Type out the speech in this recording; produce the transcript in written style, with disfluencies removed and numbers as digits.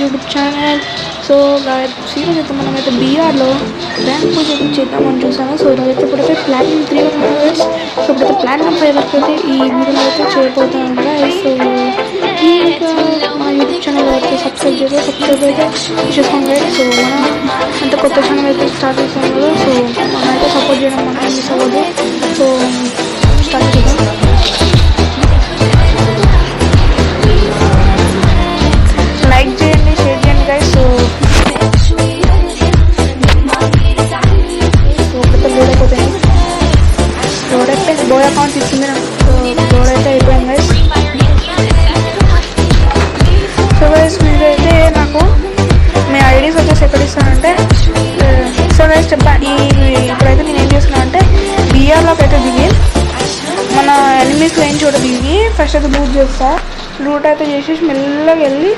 YouTube channel. So serious అయితే మనమైతే బీఆర్లో rank పూజ అయితే చేద్దామని చూసాను. సో ఇప్పుడైతే ప్లాటినం 3 మెంబర్స్. సో ఇప్పుడైతే ప్లాటినం 5 వరకు అయితే ఈ వీడియోలో అయితే చేయబోతాను గైస్. సో ఈ మా యూట్యూబ్ ఛానల్ అయితే సబ్స్క్రైబ్ అయితే చేసుకోండి గైస్. సో మనం అంత కొత్త ఛానల్ అయితే స్టార్ట్ చేసాం కదా. సో మనం అయితే సపోర్ట్ చేయడం మనం మిస్ అవ్వదు. సో స్టార్ట్ చేద్దాం. లైక్ చేయండి, షేర్ చేయండి గైస్. సో లోడ్ అయిపోతాయి. లోడ్ అయితే బోయ్ అకౌంట్ ఇచ్చింది నాకు. సో లోడ్ అయితే అయిపోయింది గైస్. సో గైస్ మీరైతే నాకు మీ ఐడీస్ వచ్చేసి ఎక్కడ ఇస్తానంటే, సో గైస్ ఇప్పుడైతే నేను ఏం చేస్తున్నా అంటే బీఆర్లోకి అయితే దిగి మన ఎనిమీస్ లైన్ చోట దిగి ఫస్ట్ అయితే బూట్ చేస్తా. లూట్ అయితే చేసేసి మెల్లగా వెళ్ళి